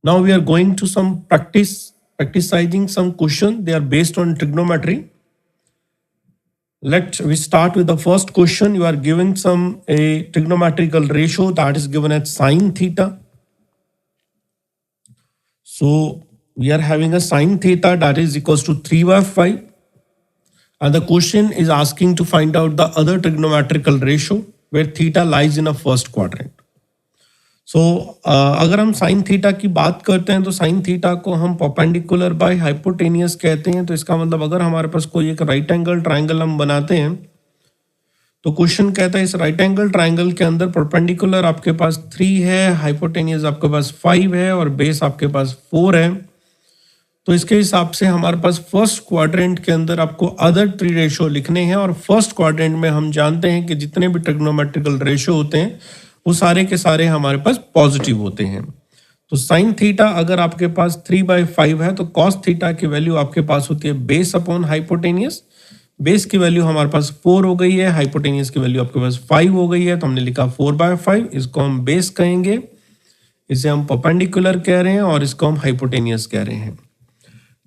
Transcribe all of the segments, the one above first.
Now we are going to some practicing some question. They are based on trigonometry. We start with the first question. You are given a trigonometrical ratio that is given as sine theta. So we are having a sine theta that is equals to 3/5. And the question is asking to find out the other trigonometrical ratio where theta lies in a first quadrant. सो अगर हम sine theta की बात करते हैं तो sine theta को हम perpendicular by hypotenuse कहते हैं। तो इसका मतलब अगर हमारे पास कोई एक राइट एंगल ट्राइंगल हम बनाते हैं तो क्वेश्चन कहता है इस राइट एंगल ट्राइंगल के अंदर परपेंडिकुलर आपके पास 3 है, हाइपोटेनियस आपके पास 5 है और बेस आपके पास 4 है। तो इसके हिसाब से हमारे पास फर्स्ट क्वाड्रेंट के अंदर आपको अदर 3 रेशियो लिखने हैं और फर्स्ट क्वाड्रेंट में हम जानते हैं कि जितने भी ट्रिग्नोमेट्रिकल रेशियो होते हैं वो सारे के सारे हमारे पास पॉजिटिव होते हैं। तो साइन थीटा अगर आपके पास 3/5 है तो कॉस थीटा की वैल्यू आपके पास होती है बेस अपॉन हाइपोटेनियस। बेस की वैल्यू हमारे पास 4 हो गई है, हाइपोटेनियस की वैल्यू आपके पास 5 हो गई है, तो हमने लिखा 4/5। इसको हम बेस कहेंगे, इसे हम परपेंडिकुलर कह रहे हैं और इसको हम हाइपोटेनियस कह रहे हैं।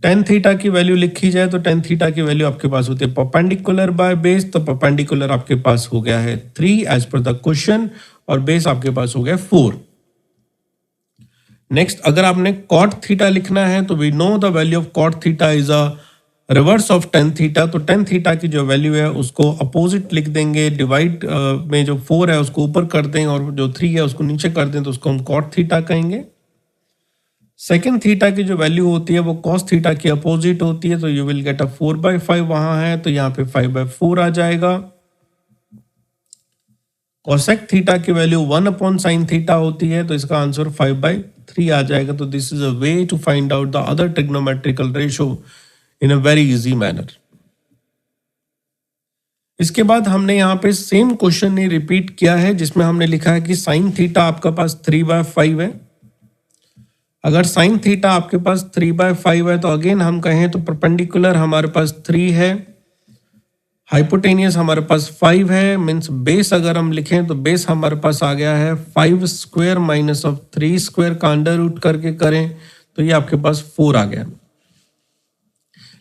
टेन थीटा की वैल्यू लिखी जाए तो टेन थीटा की वैल्यू आपके पास होती है परपेंडिकुलर बाय बेस। तो परपेंडिकुलर आपके पास हो गया है 3 एज पर द क्वेश्चन और बेस आपके पास हो गया 4। नेक्स्ट अगर आपने कॉट थीटा लिखना है तो we know the value of cot theta is a reverse of tan theta. तो टेन थीटा की जो वैल्यू है उसको अपोजिट लिख देंगे, डिवाइड में जो 4 है उसको ऊपर कर दें और जो 3 है उसको नीचे कर दें, तो उसको हम कॉट थीटा कहेंगे। सेकेंड थीटा की जो वैल्यू होती है वो कॉस थीटा की अपोजिट होती है, तो यू विल गेट अ 4/5 वहां है तो यहाँ पे 5/4 आ जाएगा। कॉसेक थीटा की वैल्यू 1 अपॉन साइन थीटा होती है तो इसका आंसर 5/3 आ जाएगा। तो this is a way to find out the other trigonometrical ratio in a very easy manner. इसके बाद हमने यहाँ पे सेम क्वेश्चन ने रिपीट किया है जिसमें हमने लिखा है कि साइन थीटा आपका पास 3/5 है। अगर साइन थीटा आपके पास 3/5 है तो अगेन हम कहें तो परपेंडिकुलर हमारे पास 3 है, हाइपोटेनियस हमारे पास 5 है, मीन्स बेस अगर हम लिखें तो बेस हमारे पास आ गया है 5 स्क्वायर माइनस ऑफ 3 स्क्वायर का अंडर रूट करके करें तो ये आपके पास 4 आ गया।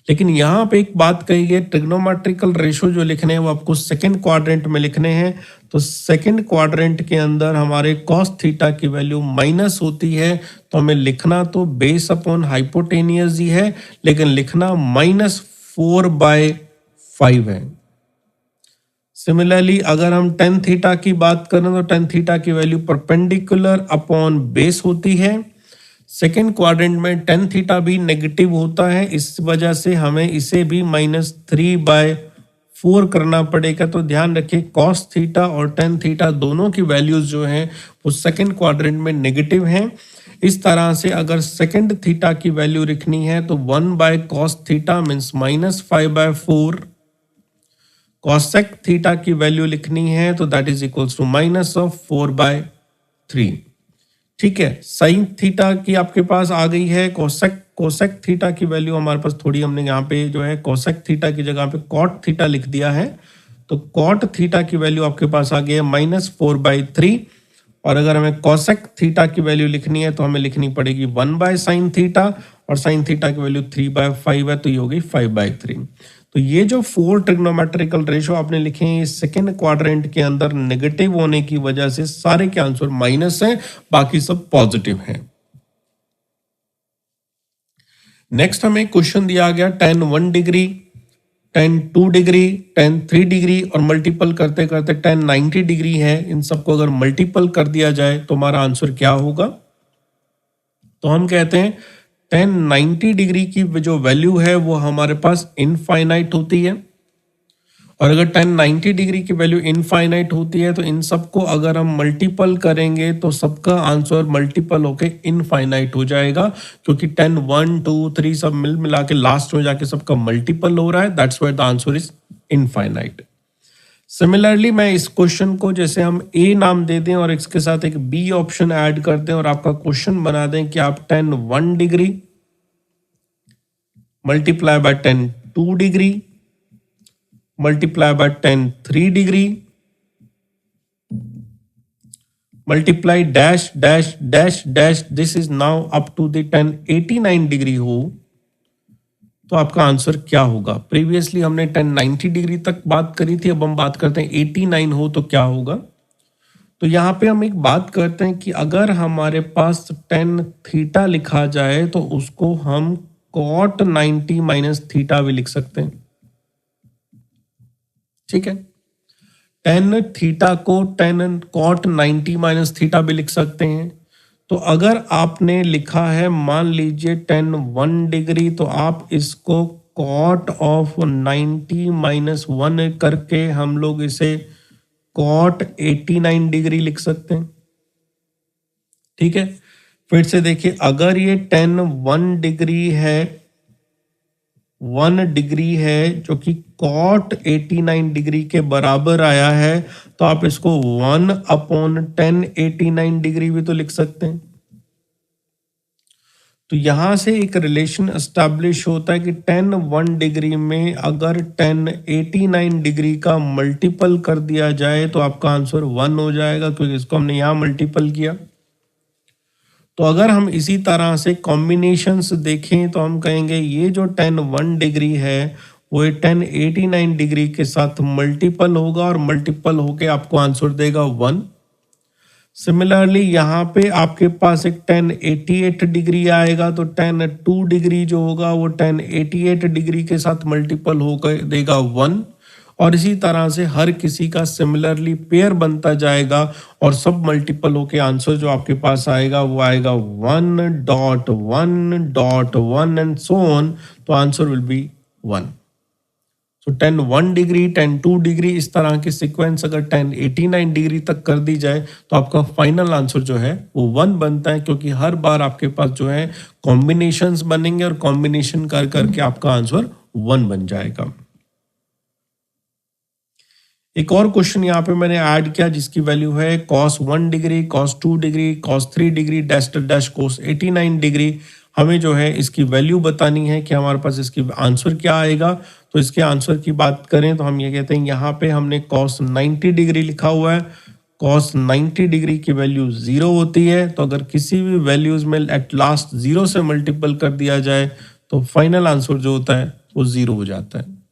लेकिन यहाँ पे एक बात कही गई, ट्रिग्नोमेट्रिकल रेशियो जो लिखने हैं वो आपको सेकंड क्वाड्रेंट में लिखने हैं। तो सेकंड क्वाड्रेंट के अंदर हमारे कॉस थीटा की वैल्यू माइनस होती है, तो हमें लिखना तो बेस अपॉन हाइपोटेनियस ही है लेकिन लिखना -4/5 है। सिमिलरली अगर हम टेन थीटा की बात करें तो टेन थीटा की वैल्यू परपेंडिकुलर अपॉन बेस होती है। सेकेंड क्वाड्रेंट में टेन थीटा भी नेगेटिव होता है, इस वजह से हमें इसे भी -3/4 करना पड़ेगा। तो ध्यान रखिए कॉस थीटा और टेन थीटा दोनों की वैल्यूज जो हैं वो सेकेंड क्वाड्रेंट में नेगेटिव हैं। इस तरह से अगर सेकेंड थीटा की वैल्यू लिखनी है तो 1/cos theta means -5/4। Cosec theta की वैल्यू लिखनी है तो दैट इज इक्वल्स टू -4/3। ठीक है, साइन थीटा की आपके पास आ गई है। कोसेक थीटा की वैल्यू हमारे पास थोड़ी हमने यहाँ पे जो है कोसेक थीटा की जगह पे कॉट थीटा लिख दिया है, तो कॉट थीटा की वैल्यू आपके पास आ गई है -4/3। और अगर हमें कोसेक थीटा की वैल्यू लिखनी है तो हमें लिखनी पड़ेगी 1/sin थीटा और साइन थीटा की वैल्यू 3/5 है तो ये हो गई 5/3। तो ये जो 4 ट्रिग्नोमेट्रिकल रेशियो आपने लिखे हैं सेकेंड क्वाड्रेंट के अंदर नेगेटिव होने की वजह से सारे के आंसर माइनस है, बाकी सब पॉजिटिव है। नेक्स्ट हमें क्वेश्चन दिया गया tan 1 degree, tan 2 degree, tan 3 degree और मल्टीपल करते करते tan 90 डिग्री है। इन सबको अगर मल्टीपल कर दिया जाए तो हमारा आंसर क्या होगा? तो हम कहते हैं tan 90 डिग्री की जो वैल्यू है वो हमारे पास इनफाइनाइट होती है, और अगर tan 90 डिग्री की वैल्यू इनफाइनाइट होती है तो इन सबको अगर हम मल्टीपल करेंगे तो सबका आंसर मल्टीपल होके इनफाइनाइट हो जाएगा, क्योंकि tan 1 2 3 सब मिल मिला के लास्ट में जाके सबका मल्टीपल हो रहा है। That's why the answer is infinite. Similarly मैं इस क्वेश्चन को जैसे हम ए नाम दे दें और इसके साथ एक बी ऑप्शन ऐड कर दें और आपका क्वेश्चन बना दें कि आप tan 1 degree multiply by tan 2 degree multiply by tan 3 degree multiply dash dash dash dash, this is now up to the 1089 degree हो तो आपका आंसर क्या होगा? प्रीवियसली हमने 1090 डिग्री तक बात करी थी, अब हम बात करते हैं 89 हो तो क्या होगा। तो यहाँ पे हम एक बात करते हैं कि अगर हमारे पास 10 थीटा लिखा जाए तो उसको हम cot 90 माइनस थीटा भी लिख सकते हैं, ठीक है। 10 थीटा को 10 cot 90 माइनस थीटा भी लिख सकते हैं। तो अगर आपने लिखा है मान लीजिए 10 1 डिग्री, तो आप इसको cot ऑफ 90 माइनस 1 करके हम लोग इसे cot 89 डिग्री लिख सकते हैं, ठीक है। फिर से देखिए, अगर ये 10 1 डिग्री है, 1 डिग्री है जो कि cot 89 डिग्री के बराबर आया है, तो आप इसको 1 अपॉन 10 89 डिग्री भी तो लिख सकते हैं। तो यहां से एक रिलेशन एस्टैब्लिश होता है कि 10 1 डिग्री में अगर 10 89 डिग्री का मल्टीपल कर दिया जाए तो आपका आंसर 1 हो जाएगा, क्योंकि इसको हमने यहां मल्टीपल किया। तो अगर हम इसी तरह से कॉम्बिनेशंस देखें तो हम कहेंगे ये जो 10 1 डिग्री है वो 10 89 डिग्री के साथ मल्टीपल होगा और मल्टीपल होके आपको आंसर देगा 1। सिमिलरली यहाँ पे आपके पास एक 10 88 डिग्री आएगा, तो 10 2 डिग्री जो होगा वो 10 88 डिग्री के साथ मल्टीपल होकर देगा 1। और इसी तरह से हर किसी का सिमिलरली पेयर बनता जाएगा और सब मल्टीपल होके आंसर जो आपके पास आएगा वो आएगा 1.1.1 एंड सो ऑन। तो answer will be 1। So 10 1 degree, 10 2 degree, इस तरह के सीक्वेंस अगर 10 89 डिग्री तक कर दी जाए तो आपका फाइनल आंसर जो है वो 1 बनता है, क्योंकि हर बार आपके पास जो है कॉम्बिनेशंस बनेंगे और कॉम्बिनेशन कर करके आपका आंसर 1 बन जाएगा। एक और क्वेश्चन यहाँ पे मैंने ऐड किया जिसकी वैल्यू है cos 1 degree, cos 2 degree, cos 3 degree, dash dash cos 89 degree. हमें जो है इसकी वैल्यू बतानी है कि हमारे पास इसकी आंसर क्या आएगा। तो इसके आंसर की बात करें तो हम ये कहते हैं यहाँ पे हमने cos 90 डिग्री लिखा हुआ है। cos 90 डिग्री की वैल्यू 0 होती है, तो अगर किसी भी वैल्यूज में एट लास्ट 0 से मल्टीपल कर दिया जाए तो फाइनल आंसर जो होता है वो 0 हो जाता है।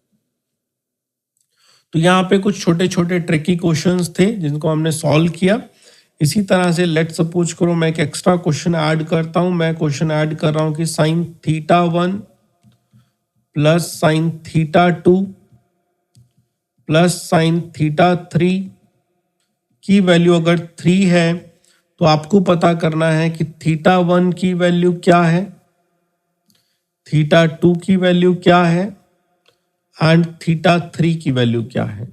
तो यहाँ पे कुछ छोटे छोटे ट्रिकी क्वेश्चंस थे जिनको हमने सॉल्व किया। इसी तरह से लेट सपोज करो मैं एक एक्स्ट्रा क्वेश्चन ऐड करता हूं। मैं क्वेश्चन ऐड कर रहा हूं कि sine theta 1 plus sine theta 2 plus sine theta 3 की वैल्यू अगर 3 है तो आपको पता करना है कि थीटा 1 की वैल्यू क्या है, थीटा 2 की वैल्यू क्या है एंड थीटा 3 की वैल्यू क्या है,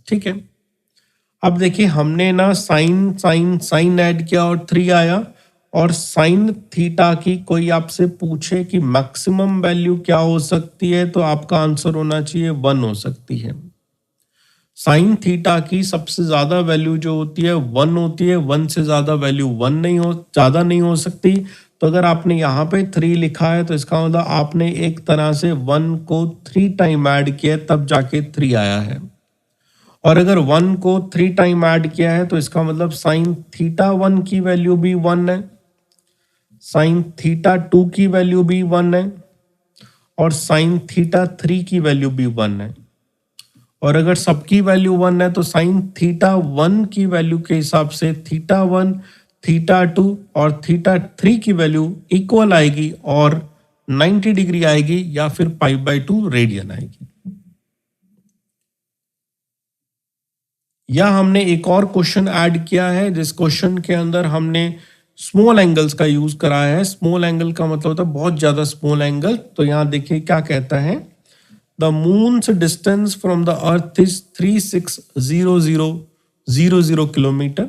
ठीक है। अब देखिए हमने ना साइन साइन साइन ऐड किया और 3 आया, और साइन थीटा की कोई आपसे पूछे कि मैक्सिमम वैल्यू क्या हो सकती है तो आपका आंसर होना चाहिए 1 हो सकती है। साइन थीटा की सबसे ज्यादा वैल्यू जो होती है 1 होती है, 1 से ज्यादा वैल्यू 1 नहीं हो, ज्यादा नहीं हो सकती। तो अगर आपने यहाँ पे 3 लिखा है तो इसका मतलब आपने एक तरह से 1 को 3 टाइम ऐड किया तब जाके 3 आया है। और अगर 1 को 3 टाइम ऐड किया है तो इसका मतलब साइन थीटा 1 की वैल्यू भी 1 है, साइन थीटा 2 की वैल्यू भी 1 है और साइन थीटा 3 की वैल्यू भी 1 है। और अगर सबकी वैल्यू 1 है तो साइन थीटा 1 की वैल्यू के हिसाब से थीटा 1, थीटा 2 और थीटा 3 की वैल्यू इक्वल आएगी और 90 डिग्री आएगी या फिर π/2 रेडियन आएगी। या हमने एक और क्वेश्चन ऐड किया है जिस क्वेश्चन के अंदर हमने स्मॉल एंगल्स का यूज कराया है। स्मॉल एंगल का मतलब होता है बहुत ज्यादा स्मॉल एंगल। तो यहां देखिए क्या कहता है, the moons distance from the earth is 360000 kilometre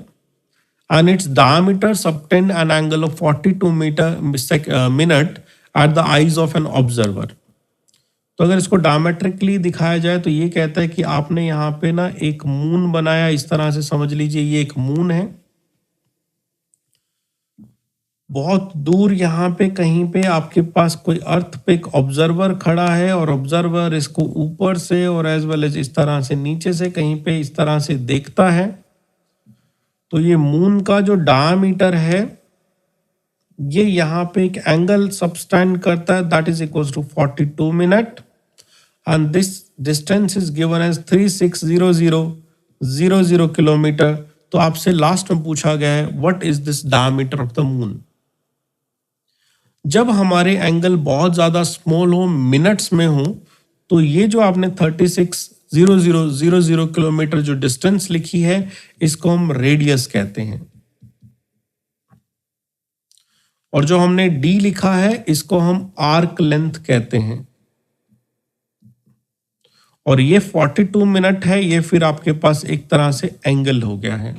and its diameter subtend an angle of 42 minute at the eyes of an observer। तो अगर इसको डायमेट्रिकली दिखाया जाए तो ये कहता है कि आपने यहाँ पे ना एक मून बनाया, इस तरह से समझ लीजिए ये एक मून है। बहुत दूर यहाँ पे कहीं पे आपके पास कोई अर्थ पे एक ऑब्जर्वर खड़ा है और ऑब्जर्वर इसको ऊपर से और एज वेल एज इस तरह से नीचे से कहीं पे इस तरह से देखता है। तो ये मून का जो डायमीटर है ये यहाँ पे एक एंगल सबस्टेंड करता है, that is equal to 42 minute, and this distance is given as 360000 kilometre. तो आपसे लास्ट में पूछा गया है what is this diameter of the moon. जब हमारे एंगल बहुत ज्यादा स्मॉल हो, मिनट्स में हो, तो ये जो आपने 360000 किलोमीटर जो डिस्टेंस लिखी है इसको हम रेडियस कहते हैं, और जो हमने डी लिखा है इसको हम आर्क लेंथ कहते हैं। और ये 42 मिनट है, ये फिर आपके पास एक तरह से एंगल हो गया है।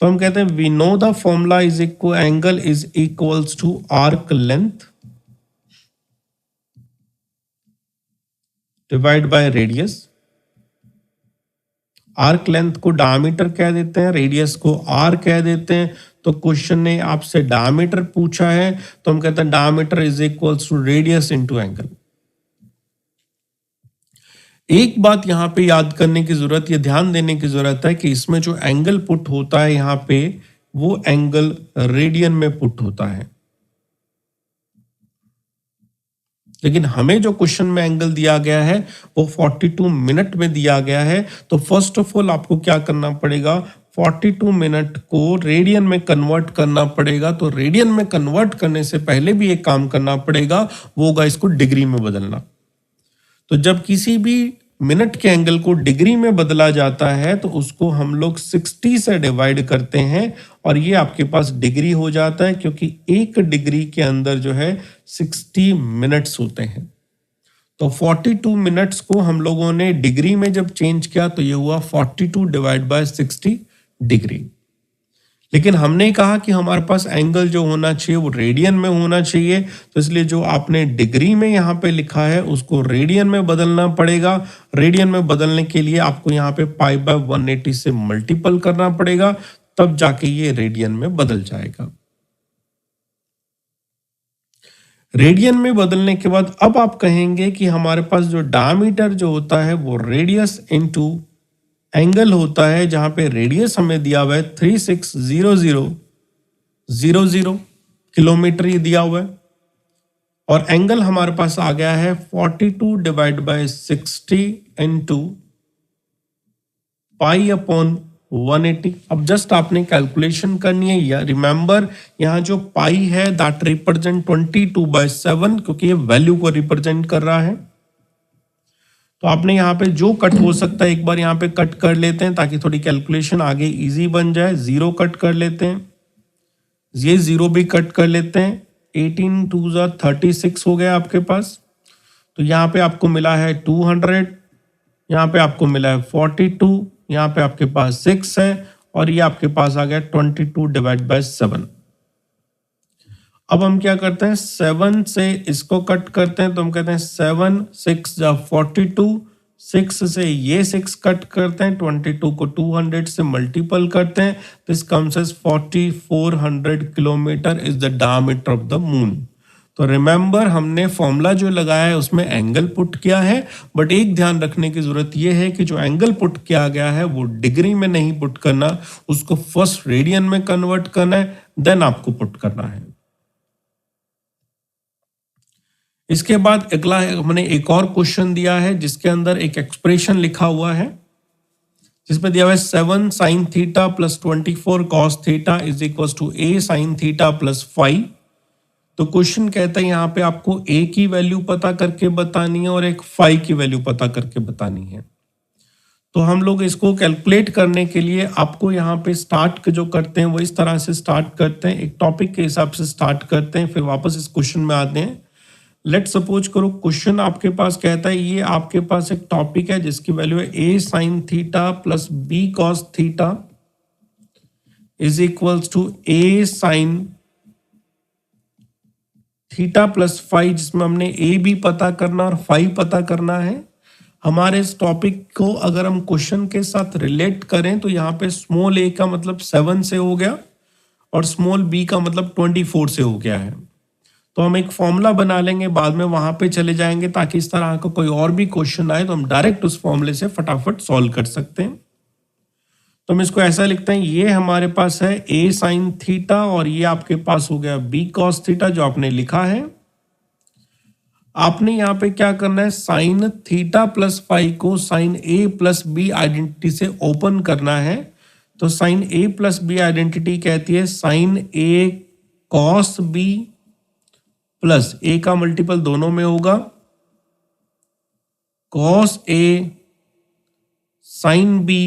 तो हम कहते हैं we know the formula is equal angle is equals to arc length divide by radius. Arc length को डायमीटर कह देते हैं, रेडियस को आर कह देते हैं। तो क्वेश्चन ने आपसे डायमीटर पूछा है तो हम कहते हैं diameter is equals to radius into angle. एक बात यहां पे याद करने की जरूरत, ये ध्यान देने की जरूरत है कि इसमें जो एंगल पुट होता है यहां पे वो एंगल रेडियन में पुट होता है, लेकिन हमें जो क्वेश्चन में एंगल दिया गया है वो 42 मिनट में दिया गया है। तो फर्स्ट ऑफ ऑल आपको क्या करना पड़ेगा, 42 मिनट को रेडियन में कन्वर्ट करना पड़ेगा। तो रेडियन में कन्वर्ट करने से पहले भी एक काम करना पड़ेगा, वो होगा इसको डिग्री में बदलना। तो जब किसी भी मिनट के एंगल को डिग्री में बदला जाता है तो उसको हम लोग 60 से डिवाइड करते हैं और ये आपके पास डिग्री हो जाता है, क्योंकि एक डिग्री के अंदर जो है 60 मिनट्स होते हैं। तो 42 मिनट्स को हम लोगों ने डिग्री में जब चेंज किया तो ये हुआ 42 डिवाइड बाय 60 डिग्री। लेकिन हमने कहा कि हमारे पास एंगल जो होना चाहिए वो रेडियन में होना चाहिए, तो इसलिए जो आपने डिग्री में यहाँ पे लिखा है उसको रेडियन में बदलना पड़ेगा। रेडियन में बदलने के लिए आपको यहाँ पे पाई बाय 180 से मल्टीपल करना पड़ेगा, तब जाके ये रेडियन में बदल जाएगा। रेडियन में बदलने के बाद अब आप कहेंगे कि हमारे पास जो डायमीटर जो होता है वो रेडियस इनटू एंगल होता है, जहां पे रेडियस हमें दिया हुआ है 360000 किलोमीटर ये दिया हुआ है, और एंगल हमारे पास आ गया है 42 divide by 60 into pi upon 180। अब जस्ट आपने कैलकुलेशन करनी है, या रिमेंबर यहां जो पाई है दैट रिप्रेजेंट 22/7, क्योंकि ये वैल्यू को रिप्रेजेंट कर रहा है। तो आपने यहाँ पे जो कट हो सकता है एक बार यहाँ पे कट कर लेते हैं ताकि थोड़ी कैलकुलेशन आगे इजी बन जाए। 0 कट कर लेते हैं, ये 0 भी कट कर लेते हैं। 18 2 36 हो गया आपके पास। तो यहाँ पे आपको मिला है 200, यहाँ पे आपको मिला है 42, यहाँ पे आपके पास 6 है, और ये आपके पास आ गया 22 डिवाइड बाय 7। अब हम क्या करते हैं, 7 से इसको कट करते हैं, तो हम कहते हैं 7 6 42, 6 से ये 6 कट करते हैं, 22 को 200 से मल्टीपल करते हैं, this comes as 4400 kilometre is the diameter of the moon. तो रिमेंबर हमने फॉर्मूला जो लगाया है उसमें एंगल पुट किया है, बट एक ध्यान रखने की जरूरत यह है कि जो एंगल पुट किया गया है वो डिग्री में नहीं पुट करना, उसको फर्स्ट रेडियन में कन्वर्ट करना है, देन आपको पुट करना है। इसके बाद अगला हमने एक और क्वेश्चन दिया है जिसके अंदर एक एक्सप्रेशन लिखा हुआ है, जिसमें दिया हुआ है 7 sin theta plus 24 cos theta is equal to a sin theta plus 5। तो क्वेश्चन कहता है यहाँ पे आपको a की वैल्यू पता करके बतानी है और एक phi की वैल्यू पता करके बतानी है। तो हम लोग इसको कैलकुलेट करने के लिए आपको यहाँ पे स्टार्ट जो करते हैं वो इस तरह से स्टार्ट करते हैं, एक टॉपिक के हिसाब से स्टार्ट करते हैं, फिर वापस इस क्वेश्चन में आते हैं। लेट सपोज करो क्वेश्चन आपके पास कहता है ये आपके पास एक टॉपिक है जिसकी वैल्यू है a sin theta plus b cos theta is equals to a sin theta plus 5, जिसमें हमने a भी पता करना और 5 पता करना है। हमारे इस टॉपिक को अगर हम क्वेश्चन के साथ रिलेट करें तो यहाँ पे स्मॉल a का मतलब 7 से हो गया और स्मॉल b का मतलब 24 से हो गया है। तो हम एक फॉर्मूला बना लेंगे, बाद में वहां पे चले जाएंगे ताकि इस तरह का कोई और भी क्वेश्चन आए तो हम डायरेक्ट उस फॉर्मूले से फटाफट सॉल्व कर सकते हैं। तो हम इसको ऐसा लिखते हैं, ये हमारे पास है a साइन थीटा और ये आपके पास हो गया b कॉस थीटा जो आपने लिखा है। आपने यहाँ पे क्या करना है, साइन थीटा प्लस फाई को sine a plus B identity से ओपन करना है। तो sine a plus B identity कहती है sine a cos b plus a का मल्टीपल दोनों में होगा कॉस a साइन b।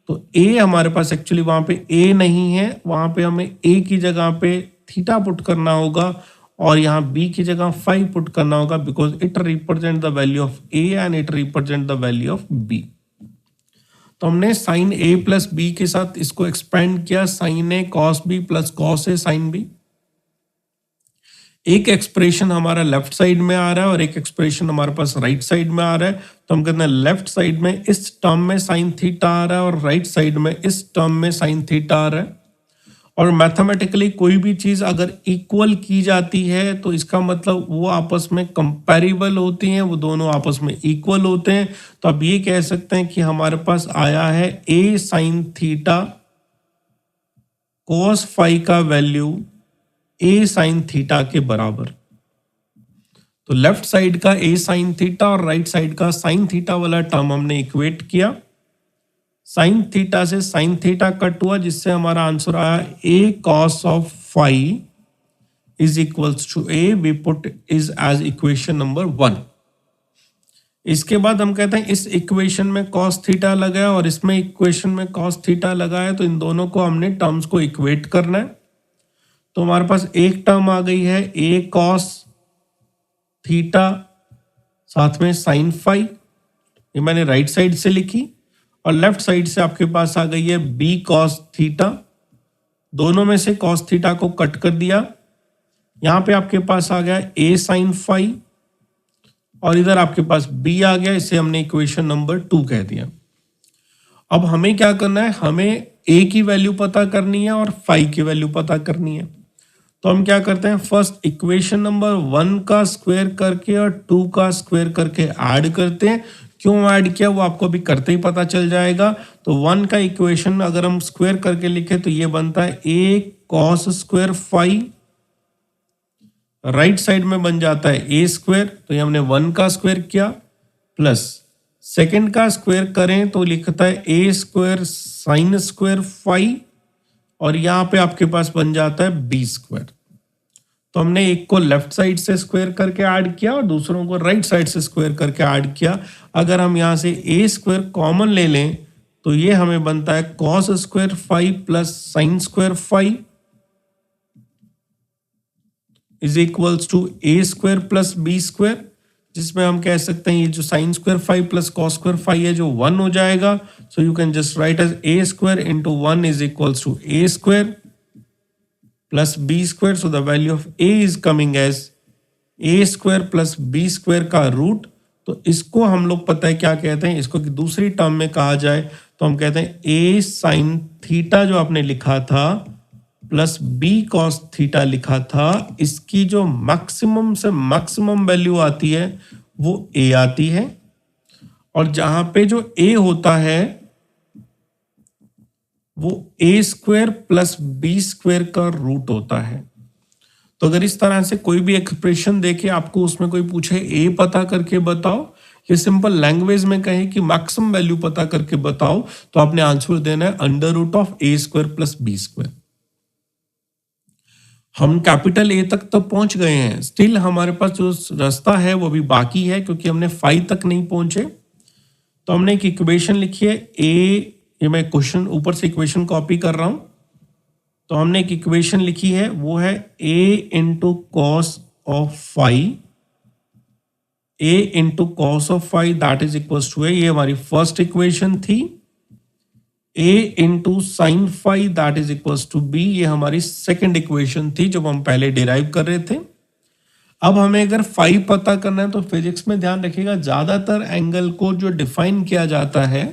तो a हमारे पास एक्चुअली वहां पे a नहीं है, वहां पे हमें a की जगह पे थीटा पुट करना होगा और यहाँ b की जगह फाई पुट करना होगा, because it represent the value of a and it represent the value of b। तो हमने साइन a प्लस बी के साथ इसको एक्सपेंड किया, sine a cos b plus cos a sine b। एक एक्सप्रेशन हमारा लेफ्ट साइड में आ रहा है और एक एक्सप्रेशन हमारे पास राइट साइड में आ रहा है। तो हम कहते हैं लेफ्ट साइड में इस टर्म में साइन थीटा आ रहा है और राइट साइड में इस टर्म में साइन थीटा आ रहा है। और मैथमेटिकली कोई भी चीज अगर इक्वल की जाती है तो इसका मतलब वो आपस में कंपैरेबल होती हैं, वो दोनों आपस में इक्वल होते हैं। तो अब ये कह सकते हैं कि हमारे पास आया है a sine theta cos phi का वैल्यू a साइन थीटा के बराबर। तो लेफ्ट साइड का a साइन थीटा और राइट साइड का साइन थीटा वाला टर्म हमने इक्वेट किया, साइन थीटा से साइन थीटा कट हुआ, जिससे हमारा आंसर आया a cos of phi is equals to a, we put is as equation number 1। इसके बाद हम कहते हैं इस इक्वेशन में कॉस थीटा लगाया और इसमें इक्वेशन में कॉस थीटा लगाया, तो इन दोनों को हमने टर्म्स को इक्वेट करना है। तो हमारे पास एक टर्म आ गई है a कॉस थीटा साथ में साइन फाई, ये मैंने राइट साइड से लिखी, और लेफ्ट साइड से आपके पास आ गई है b कॉस थीटा। दोनों में से कॉस थीटा को कट कर दिया, यहां पे आपके पास आ गया a साइन फाई और इधर आपके पास b आ गया, इसे हमने इक्वेशन नंबर 2 कह दिया। अब हमें क्या करना है, हमें a की वैल्यू पता करनी है और फाई की वैल्यू पता करनी है। तो हम क्या करते हैं, फर्स्ट इक्वेशन नंबर 1 का स्क्वायर करके और 2 का स्क्वायर करके ऐड करते हैं। क्यों ऐड किया वो आपको अभी करते ही पता चल जाएगा। तो 1 का इक्वेशन अगर हम स्क्वायर करके लिखे तो ये बनता है a cos square phi, right side में बन जाता है a स्क्वायर, तो ये हमने 1 का स्क्वायर किया, प्लस सेकंड का स्क्वायर करें तो लिखता है a square sine square phi और यहां पे आपके पास बन जाता है b स्क्वायर। तो हमने एक को लेफ्ट साइड से स्क्वायर करके ऐड किया और दूसरों को राइट साइड से स्क्वायर करके ऐड किया। अगर हम यहां से a स्क्वायर कॉमन ले लें तो ये हमें बनता है cos square phi plus sine square phi is equals to a square plus b square, जिसमें हम कह सकते हैं ये जो sine square phi plus cos square phi है जो 1 हो जाएगा। So you can just write as a square into 1 is equals to a square plus b square. So the value of a is coming as a square plus b square का root. तो इसको हम लोग पता है क्या कहते हैं, इसको कि दूसरी टर्म में कहा जाए तो हम कहते हैं a साइन थीटा जो आपने लिखा था प्लस b कॉस थीटा लिखा था, इसकी जो मैक्सिमम से मैक्सिमम वैल्यू आती है वो a आती है, और जहां पे जो a होता है वो a square plus b square का रूट होता है। तो अगर इस तरह से कोई भी एक्सप्रेशन देके आपको उसमें कोई पूछे a पता करके बताओ, ये सिंपल लैंग्वेज में कहे कि मैक्सिमम वैल्यू पता करके बताओ, तो आपने आंसर देना है under root of a square plus b square. हम कैपिटल A तक तो पहुंच गए हैं, स्टिल हमारे पास जो रास्ता है वो भी बाकी है क्योंकि हमने 5 तक नहीं पहुंचे। तो हमने एक इक्वेशन लिखी है a, ये मैं क्वेश्चन ऊपर से इक्वेशन कॉपी कर रहा हूं। तो हमने एक इक्वेशन लिखी है वो है a into cos of phi, a into cos of phi that is equal to a, ये हमारी फर्स्ट इक्वेशन थी। a into sine phi that is equal to b, ये हमारी सेकेंड इक्वेशन थी जब हम पहले डिराइव कर रहे थे। अब हमें अगर फाई पता करना है तो फिजिक्स में ध्यान रखिएगा, ज्यादातर एंगल को जो डिफाइन किया जाता है,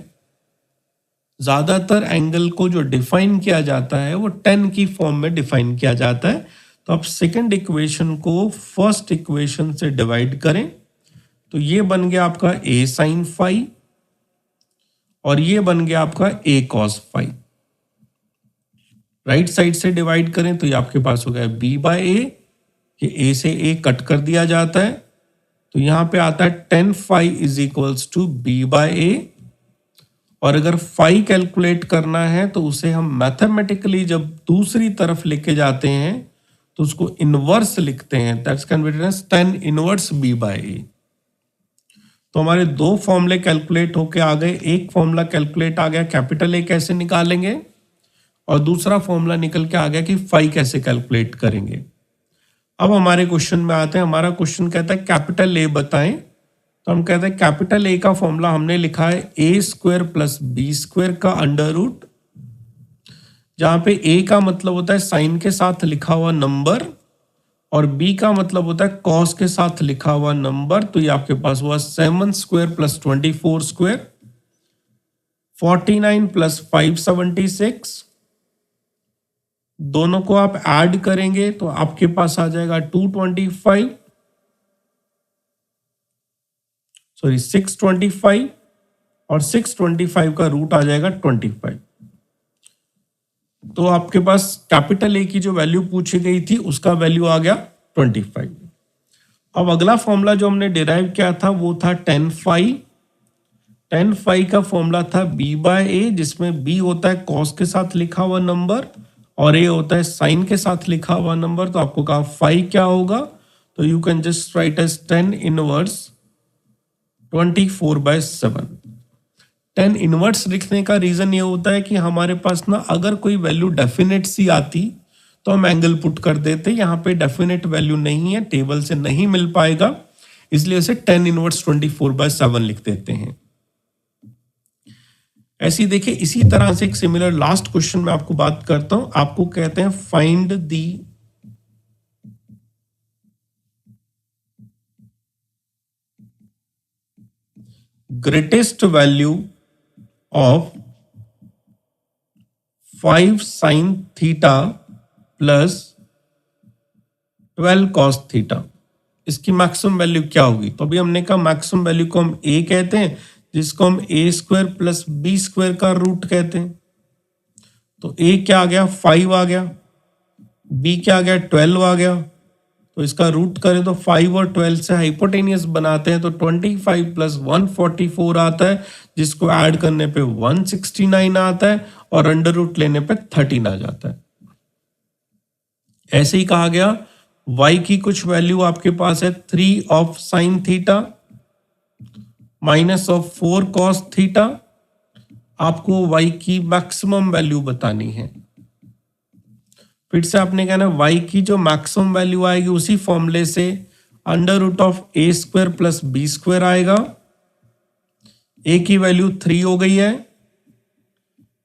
ज्यादातर एंगल को जो डिफाइन किया जाता है वो 10 की फॉर्म में डिफाइन किया जाता है। तो आप सेकेंड इक्वेशन को फर्स्ट इक्वेशन से डिवाइड करें तो ये बन गया आपका a साइन फाई और ये बन गया आपका a cos phi. Right side से डिवाइड करें तो ये आपके पास हो गया b बाय ए, ये a से a कट कर दिया जाता है, तो यहाँ पे आता है 10 phi is equals to b by a. और अगर phi कैलकुलेट करना है तो उसे हम मैथमेटिकली जब दूसरी तरफ लेके जाते हैं तो उसको इनवर्स लिखते हैं, that's can be written as 10 inverse b by a. तो हमारे दो फॉर्मूले कैलकुलेट होके आ गए, एक फॉर्मूला कैलकुलेट आ गया कैपिटल ए कैसे निकालेंगे, और दूसरा फॉर्मूला निकल के आ गया कि phi कैसे कैलकुलेट करेंगे। अब हमारे क्वेश्चन में आते हैं, हमारा क्वेश्चन कहता है कैपिटल ए बताएं, तो हम कहते हैं कैपिटल ए का फॉर्मूला हमने लिखा है ए स्क्वायर प्लस बी स्क्वायर का अंडर रूट, जहां पे ए का मतलब होता है साइन के साथ लिखा हुआ नंबर और b का मतलब होता है कॉस के साथ लिखा हुआ नंबर। तो ये आपके पास हुआ 7 स्क्वायर प्लस 24 स्क्वायर, 49 प्लस 576, दोनों को आप ऐड करेंगे तो आपके पास आ जाएगा 225, सॉरी 625, और 625 का रूट आ जाएगा 25। तो आपके पास कैपिटल ए की जो वैल्यू पूछी गई थी उसका वैल्यू आ गया 25। अब अगला फॉर्मूला जो हमने डिराइव किया था वो था 10 phi। 10 phi का फॉर्मूला था b बाय ए, जिसमें b होता है कॉस के साथ लिखा हुआ नंबर और a होता है साइन के साथ लिखा हुआ नंबर। तो आपको कहा phi क्या होगा, तो you can just write as 10 inverse 24/7। 10 inverse लिखने का रीजन ये होता है कि हमारे पास ना अगर कोई वैल्यू डेफिनेट सी आती तो हम एंगल पुट कर देते, यहाँ पे डेफिनेट वैल्यू नहीं है, टेबल से नहीं मिल पाएगा, इसलिए इसे 10 इनवर्स 24/7 लिख देते हैं। ऐसी देखिए इसी तरह से एक सिमिलर लास्ट क्वेश्चन में आपको बात करता हूं, आपको कहते हैं find the greatest value of 5 sin theta plus 12 cos theta, इसकी मैक्सिमम वैल्यू क्या होगी। तो अभी हमने कहा मैक्सिमम वैल्यू को हम a कहते हैं, जिसको हम a square plus b square का रूट कहते हैं। तो a क्या आ गया 5 आ गया, b क्या आ गया 12 आ गया, तो इसका रूट करें तो 5 और 12 से हाइपोटेनियस बनाते हैं तो 25 प्लस 144 आता है, जिसको ऐड करने पे 169 आता है और अंडर रूट लेने पे 13 आ जाता है। ऐसे ही कहा गया y की कुछ वैल्यू आपके पास है 3 of sine theta minus of 4 cos theta, आपको y की मैक्सिमम वैल्यू बतानी है। फिर से आपने कहना y की जो मैक्सिमम वैल्यू आएगी उसी फॉर्मूले से under root of A square plus B square आएगा। a की वैल्यू 3 हो गई है,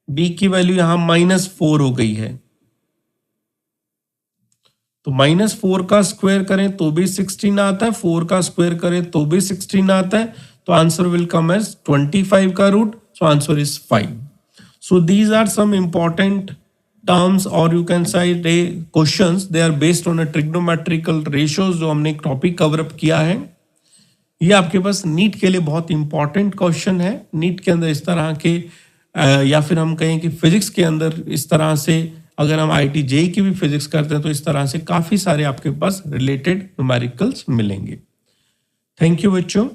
b की वैल्यू यहां -4 हो गई है, तो -4 का स्क्वायर करें तो भी 16 आता है, 4 का स्क्वायर करें तो भी 16 आता है, तो आंसर विल कम एज 25 का root, so answer is 5। So these are some important terms or you can say questions, they are based on a trigonometrical ratios जो हमने एक टॉपिक कवर अप किया है। ये आपके पास नीट के लिए बहुत इंपॉर्टेंट क्वेश्चन है। नीट के अंदर इस तरह के या फिर हम कहें कि फिजिक्स के अंदर इस तरह से अगर हम IIT JEE की भी फिजिक्स करते हैं तो इस तरह से काफी सारे आपके पास रिलेटेड न्यूमेरिकल्स मिलेंगे। थैंक यू बच्चों।